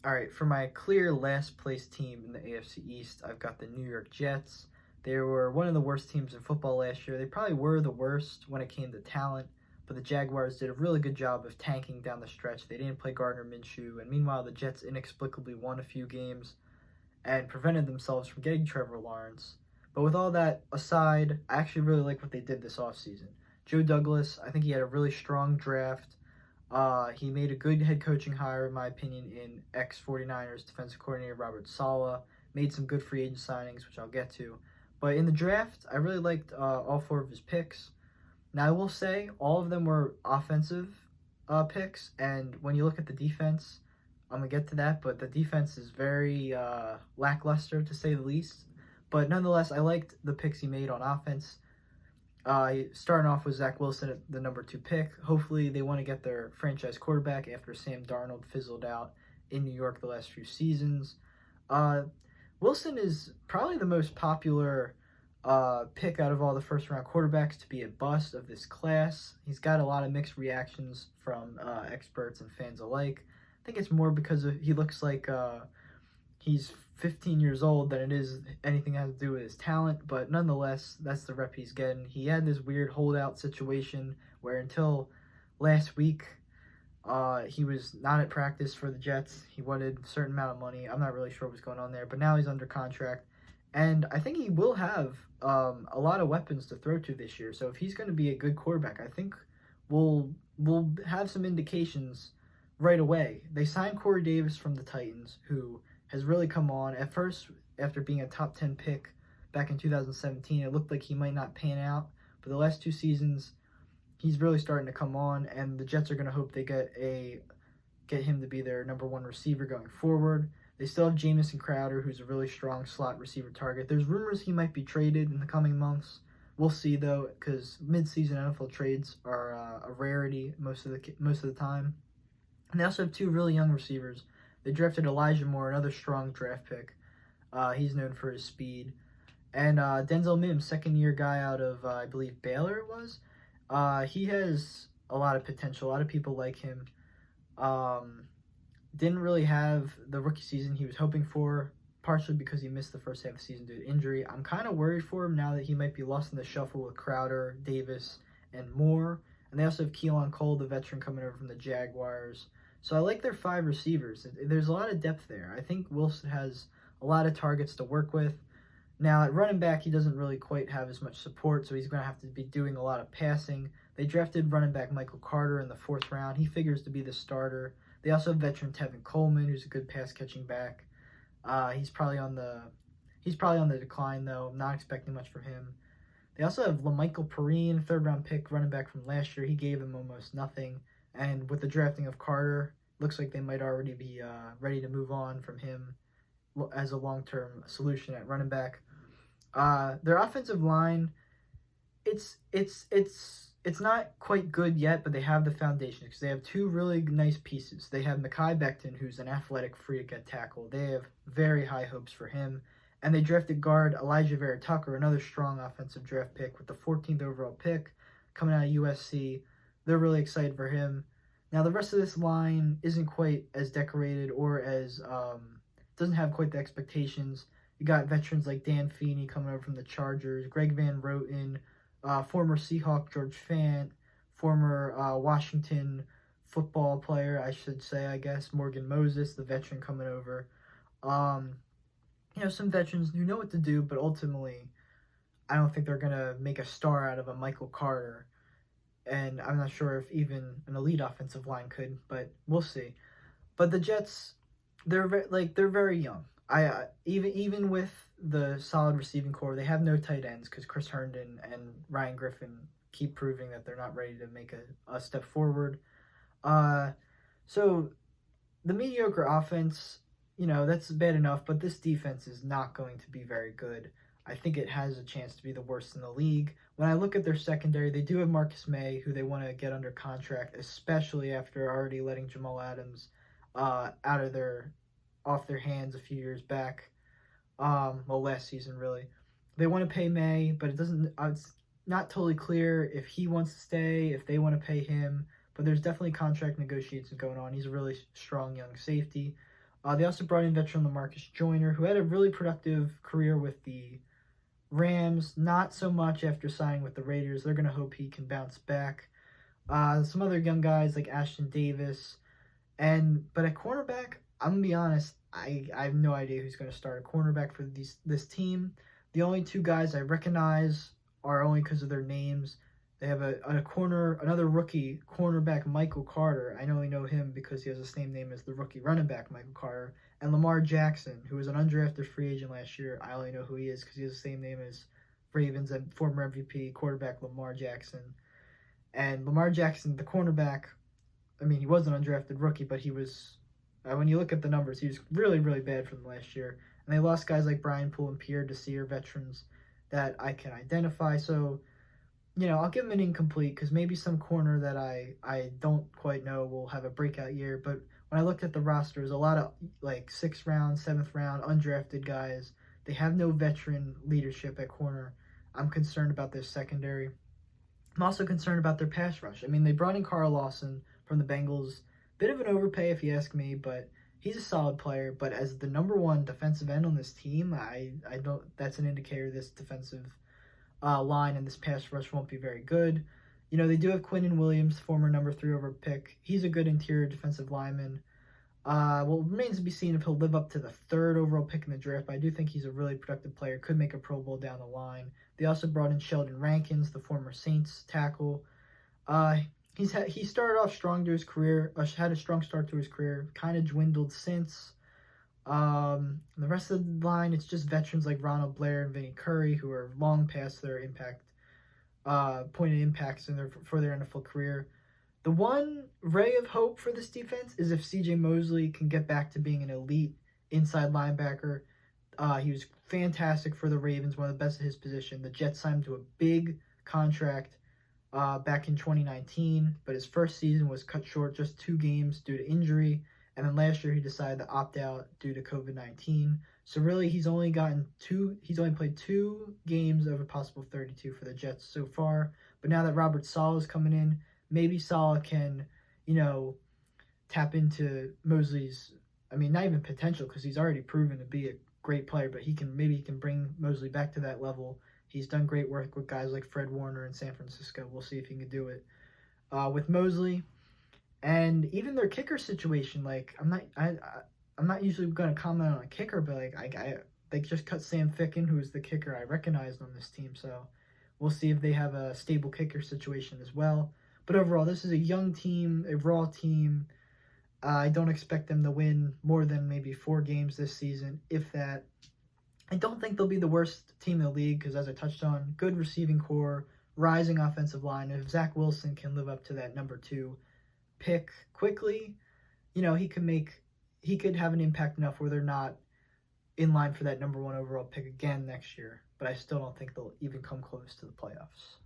All right, for my clear last place team in the AFC East, I've got the New York Jets. They were one of the worst teams in football last year. They probably were the worst when it came to talent, but the Jaguars did a really good job of tanking down the stretch. They didn't play Gardner Minshew, and meanwhile, the Jets inexplicably won a few games and prevented themselves from getting Trevor Lawrence. But with all that aside, I actually really like what they did this offseason. Joe Douglas, I think he had a really strong draft. He made a good head coaching hire, in my opinion, in ex 49ers defensive coordinator Robert Saleh. Made some good free agent signings, which I'll get to. But in the draft, I really liked all four of his picks. Now, I will say all of them were offensive picks, and when you look at the defense, I'm going to get to that, but the defense is very lackluster, to say the least. But nonetheless, I liked the picks he made on offense. Starting off with Zach Wilson at the number 2 pick. Hopefully, they want to get their franchise quarterback after Sam Darnold fizzled out in New York the last few seasons. Wilson is probably the most popular pick out of all the first round quarterbacks to be a bust of this class. He's got a lot of mixed reactions from experts and fans alike. I think it's more because he looks like he's 15 years old than it is anything that has to do with his talent, but nonetheless, that's the rep he's getting. He had this weird holdout situation where until last week, he was not at practice for the Jets. He wanted a certain amount of money. I'm not really sure what's going on there, but now he's under contract. And I think he will have a lot of weapons to throw to this year. So if he's going to be a good quarterback, I think we'll have some indications right away. They signed Corey Davis from the Titans, who has really come on. At first, after being a top 10 pick back in 2017, it looked like he might not pan out. But the last 2 seasons, he's really starting to come on, and the Jets are going to hope they get him to be their number 1 receiver going forward. They still have Jamison Crowder, who's a really strong slot receiver target. There's rumors he might be traded in the coming months. We'll see, though, because mid-season NFL trades are a rarity most of the time. And they also have 2 really young receivers. They drafted Elijah Moore, another strong draft pick. He's known for his speed. And Denzel Mims, second-year guy out of, I believe, Baylor it was. He has a lot of potential. A lot of people like him. Didn't really have the rookie season he was hoping for, partially because he missed the first half of the season due to injury. I'm kind of worried for him now that he might be lost in the shuffle with Crowder, Davis, and Moore. And they also have Keelan Cole, the veteran, coming over from the Jaguars. So I like their 5 receivers. There's a lot of depth there. I think Wilson has a lot of targets to work with. Now, at running back, he doesn't really quite have as much support, so he's going to have to be doing a lot of passing. They drafted running back Michael Carter in the 4th round. He figures to be the starter. They also have veteran Tevin Coleman, who's a good pass-catching back. He's probably on the decline, though. I'm not expecting much from him. They also have LaMichael Perine, 3rd-round pick, running back from last year. He gave them almost nothing. And with the drafting of Carter, looks like they might already be ready to move on from him as a long-term solution at running back. Their offensive line, it's not quite good yet, but they have the foundation because they have 2 really nice pieces. They have Mekhi Becton, who's an athletic freak at tackle. They have very high hopes for him. And they drafted guard Elijah Vera Tucker, another strong offensive draft pick with the 14th overall pick coming out of USC. They're really excited for him. Now, the rest of this line isn't quite as decorated or as doesn't have quite the expectations. You got veterans like Dan Feeney coming over from the Chargers, Greg Van Roten, former Seahawk George Fant, former Washington football player, I should say, I guess, Morgan Moses, the veteran coming over. Some veterans who know what to do, but ultimately, I don't think they're going to make a star out of a Michael Carter. And I'm not sure if even an elite offensive line could, but we'll see. But the Jets, they're very young. Even with the solid receiving core, they have no tight ends because Chris Herndon and Ryan Griffin keep proving that they're not ready to make a step forward. So the mediocre offense, that's bad enough, but this defense is not going to be very good. I think it has a chance to be the worst in the league. When I look at their secondary, they do have Marcus May, who they want to get under contract, especially after already letting Jamal Adams off their hands a few years back. Last season, really. They want to pay May, but it's not totally clear if he wants to stay, if they want to pay him, but there's definitely contract negotiations going on. He's a really strong young safety. They also brought in veteran Lamarcus Joyner, who had a really productive career with the Rams. Not so much after signing with the Raiders. They're going to hope he can bounce back. Some other young guys like Ashton Davis. But at cornerback, I'm going to be honest, I have no idea who's going to start a cornerback for this team. The only two guys I recognize are only because of their names. They have another rookie cornerback, Michael Carter. I only know him because he has the same name as the rookie running back, Michael Carter. And Lamar Jackson, who was an undrafted free agent last year. I only know who he is because he has the same name as Ravens and former MVP quarterback Lamar Jackson. And Lamar Jackson, the cornerback, I mean, he was an undrafted rookie, but he was, when you look at the numbers, he was really, really bad for them last year. And they lost guys like Brian Poole and Pierre Desir, veterans that I can identify. So, I'll give him an incomplete because maybe some corner that I don't quite know will have a breakout year. But when I looked at the roster, there's a lot of like 6th round, 7th round, undrafted guys. They have no veteran leadership at corner. I'm concerned about their secondary. I'm also concerned about their pass rush. I mean, they brought in Carl Lawson from the Bengals. Bit of an overpay if you ask me, but he's a solid player. But as the number one defensive end on this team, I don't. That's an indicator this defensive line and this pass rush won't be very good. They do have Quinnen Williams, former number 3 overall pick. He's a good interior defensive lineman. Well, it remains to be seen if he'll live up to the 3rd overall pick in the draft, but I do think he's a really productive player, could make a Pro Bowl down the line. They also brought in Sheldon Rankins, the former Saints tackle. He started off strong to his career, had a strong start to his career, kind of dwindled since. The rest of the line, it's just veterans like Ronald Blair and Vinny Curry, who are long past their point of impacts for their NFL career. The one ray of hope for this defense is if CJ Mosley can get back to being an elite inside linebacker. He was fantastic for the Ravens, one of the best at his position. The Jets signed him to a big contract back in 2019, but his first season was cut short, just 2 games due to injury. And then last year he decided to opt out due to COVID-19. So really he's only played 2 games of a possible 32 for the Jets so far. But now that Robert Saleh is coming in, maybe Saleh can, tap into Mosley's, not even potential because he's already proven to be a great player, but he can bring Mosley back to that level. He's done great work with guys like Fred Warner in San Francisco. We'll see if he can do it with Mosley. And even their kicker situation, like I'm not usually going to comment on a kicker, but they just cut Sam Ficken, who is the kicker I recognized on this team. So we'll see if they have a stable kicker situation as well. But overall, this is a young team, a raw team. I don't expect them to win more than maybe 4 games this season, if that. I don't think they'll be the worst team in the league because, as I touched on, good receiving core, rising offensive line. If Zach Wilson can live up to that number 2 pick quickly, he could have an impact enough where they're not in line for that number 1 overall pick again next year. But I still don't think they'll even come close to the playoffs.